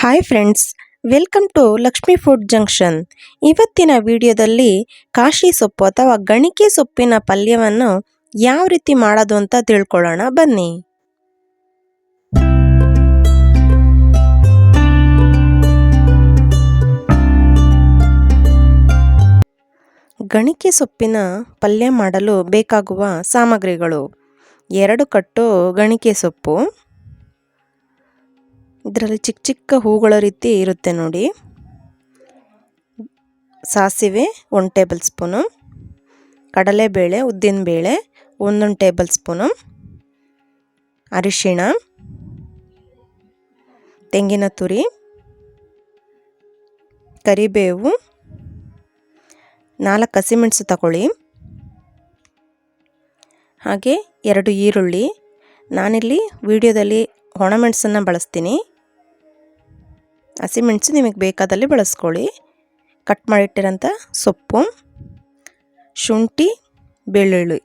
Hi friends, welcome to Lakshmi food junction. ಇವತ್ತಿನ ವಿಡಿಯೋದಲ್ಲಿ ಕಾಶಿ ಸೊಪ್ಪು ಅಥವಾ ಗಣಿಕೆ ಸೊಪ್ಪಿನ ಪಲ್ಯವನ್ನು ಯಾವ ರೀತಿ ಮಾಡೋದು ಅಂತ ತಿಳ್ಕೊಳ್ಳೋಣ ಬನ್ನಿ. ಗಣಿಕೆ ಸೊಪ್ಪಿನ ಪಲ್ಯ ಮಾಡಲು ಬೇಕಾಗುವ ಸಾಮಗ್ರಿಗಳು: 2 ಕಟ್ಟು ಗಣಿಕೆ ಸೊಪ್ಪು, ಇದರಲ್ಲಿ ಚಿಕ್ಕ ಚಿಕ್ಕ ಹೂಗಳ ರೀತಿ ಇರುತ್ತೆ ನೋಡಿ. ಸಾಸಿವೆ 1 ಟೇಬಲ್ ಸ್ಪೂನು, ಕಡಲೆಬೇಳೆ ಉದ್ದಿನಬೇಳೆ 1 ಟೇಬಲ್ ಸ್ಪೂನು, ಅರಿಶಿಣ, ತೆಂಗಿನ ತುರಿ, ಕರಿಬೇವು, 4 ಹಸಿಮೆಣಸು ತಗೊಳ್ಳಿ, ಹಾಗೆ 2 ಈರುಳ್ಳಿ. ನಾನಿಲ್ಲಿ ವಿಡಿಯೋದಲ್ಲಿ ಒಣಮೆಣಸನ್ನು ಬಳಸ್ತೀನಿ, ಹಸಿಮೆಣಸು ನಿಮಗೆ ಬೇಕಾದಲ್ಲಿ ಬಳಸ್ಕೊಳ್ಳಿ. ಕಟ್ ಮಾಡಿಟ್ಟಿರೋಂಥ ಸೊಪ್ಪು, ಶುಂಠಿ, ಬೆಳ್ಳುಳ್ಳಿ.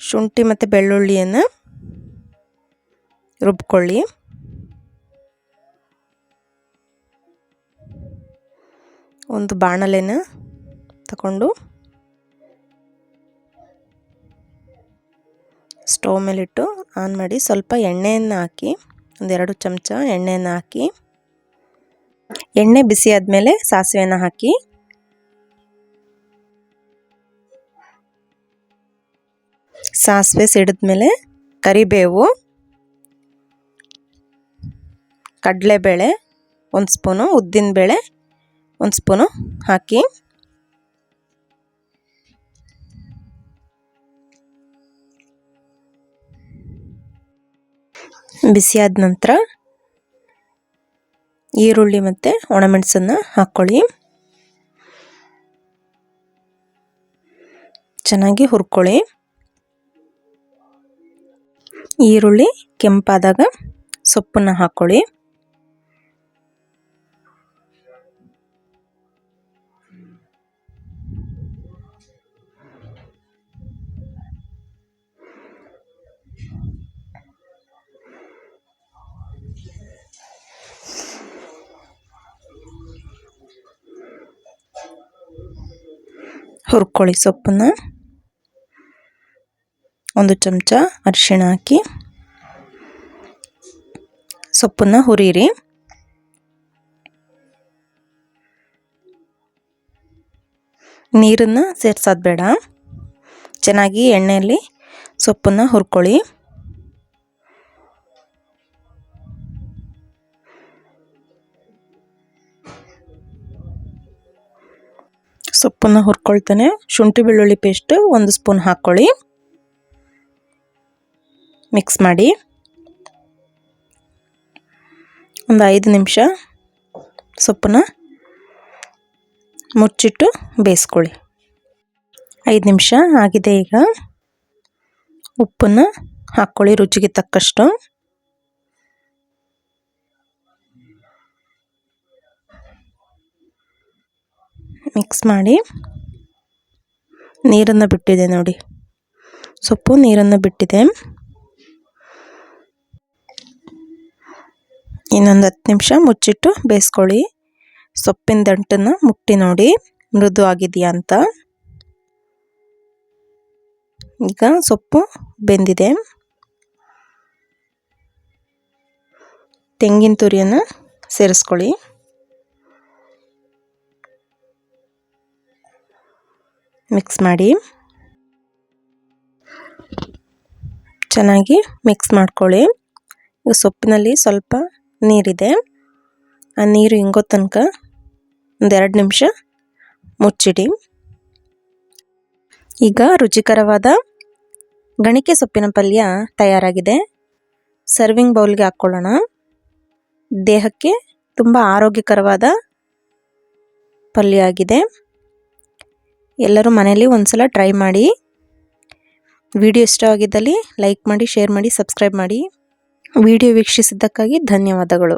ಶುಂಠಿ ಮತ್ತು ಬೆಳ್ಳುಳ್ಳಿಯನ್ನು ರುಬ್ಕೊಳ್ಳಿ. ಒಂದು ಬಾಣಲೆನ ತಗೊಂಡು ಸ್ಟವ್ ಮೇಲಿಟ್ಟು ಆನ್ ಮಾಡಿ ಸ್ವಲ್ಪ ಎಣ್ಣೆಯನ್ನು ಹಾಕಿ, 1-2 ಚಮಚ ಎಣ್ಣೆಯನ್ನು ಹಾಕಿ, ಎಣ್ಣೆ ಬಿಸಿ ಆದಮೇಲೆ ಸಾಸಿವೆನ ಹಾಕಿ, ಸಾಸಿವೆ ಸಿಡಿದ್ಮೇಲೆ ಕರಿಬೇವು, ಕಡಲೆಬೇಳೆ 1 ಸ್ಪೂನು, ಉದ್ದಿನಬೇಳೆ 1 ಸ್ಪೂನು ಹಾಕಿ, ಬಿಸಿಯಾದ ನಂತರ ಈರುಳ್ಳಿ ಮತ್ತು ಒಣಮೆಣಸನ್ನು ಹಾಕ್ಕೊಳ್ಳಿ. ಚೆನ್ನಾಗಿ ಹುರ್ಕೊಳ್ಳಿ. ಈರುಳ್ಳಿ ಕೆಂಪಾದಾಗ ಸೊಪ್ಪನ್ನು ಹಾಕ್ಕೊಳ್ಳಿ. ಹುರ್ಕೊಳ್ಳಿ ಸೊಪ್ಪನ್ನು. 1 ಚಮಚ ಅರಿಶಿಣ ಹಾಕಿ ಸೊಪ್ಪನ್ನು ಹುರಿಯಿರಿ. ನೀರನ್ನು ಸೇರ್ಸೋದು ಬೇಡ, ಚೆನ್ನಾಗಿ ಎಣ್ಣೆಯಲ್ಲಿ ಸೊಪ್ಪನ್ನು ಹುರ್ಕೊಳ್ಳಿ. ಸೊಪ್ಪನ್ನು ಹುರ್ಕೊಳ್ತಾನೆ ಶುಂಠಿ ಬೆಳ್ಳುಳ್ಳಿ ಪೇಸ್ಟ್ 1 ಸ್ಪೂನ್ ಹಾಕ್ಕೊಳ್ಳಿ. ಮಿಕ್ಸ್ ಮಾಡಿ ಒಂದು 5 ನಿಮಿಷ ಸೊಪ್ಪನ್ನು ಮುಚ್ಚಿಟ್ಟು ಬೇಯಿಸ್ಕೊಳ್ಳಿ. 5 ನಿಮಿಷ ಆಗಿದೆ. ಈಗ ಉಪ್ಪನ್ನು ಹಾಕ್ಕೊಳ್ಳಿ ರುಚಿಗೆ ತಕ್ಕಷ್ಟು. ಮಿಕ್ಸ್ ಮಾಡಿ, ನೀರನ್ನು ಬಿಟ್ಟಿದೆ ನೋಡಿ, ಸೊಪ್ಪು ನೀರನ್ನು ಬಿಟ್ಟಿದೆ. ಇನ್ನೊಂದು 10 ನಿಮಿಷ ಮುಚ್ಚಿಟ್ಟು ಬೇಯಿಸ್ಕೊಳ್ಳಿ. ಸೊಪ್ಪಿನ ದಂಟನ್ನು ಮುಟ್ಟಿ ನೋಡಿ ಮೃದು ಆಗಿದೆಯಾ ಅಂತ. ಈಗ ಸೊಪ್ಪು ಬೆಂದಿದೆ. ತೆಂಗಿನ ತುರಿಯನ್ನು ಸೇರಿಸ್ಕೊಳ್ಳಿ. ಮಿಕ್ಸ್ ಮಾಡಿ, ಚೆನ್ನಾಗಿ ಮಿಕ್ಸ್ ಮಾಡ್ಕೊಳ್ಳಿ. ಈಗ ಸೊಪ್ಪಿನಲ್ಲಿ ಸ್ವಲ್ಪ ನೀರಿದೆ, ಆ ನೀರು ಇಂಗೋ ತನಕ 1-2 ನಿಮಿಷ ಮುಚ್ಚಿಡಿ. ಈಗ ರುಚಿಕರವಾದ ಗಣಿಕೆ ಸೊಪ್ಪಿನ ಪಲ್ಯ ತಯಾರಾಗಿದೆ. ಸರ್ವಿಂಗ್ ಬೌಲ್ಗೆ ಹಾಕ್ಕೊಳ್ಳೋಣ. ದೇಹಕ್ಕೆ ತುಂಬ ಆರೋಗ್ಯಕರವಾದ ಪಲ್ಯ ಆಗಿದೆ. ಎಲ್ಲರೂ ಮನೆಯಲ್ಲಿ ಒಂದ್ಸಲ ಟ್ರೈ ಮಾಡಿ. ವಿಡಿಯೋ ಇಷ್ಟವಾಗಿದ್ದಲ್ಲಿ ಲೈಕ್ ಮಾಡಿ, ಶೇರ್ ಮಾಡಿ, ಸಬ್ಸ್ಕ್ರೈಬ್ ಮಾಡಿ. ವಿಡಿಯೋ ವೀಕ್ಷಿಸಿದ್ದಕ್ಕಾಗಿ ಧನ್ಯವಾದಗಳು.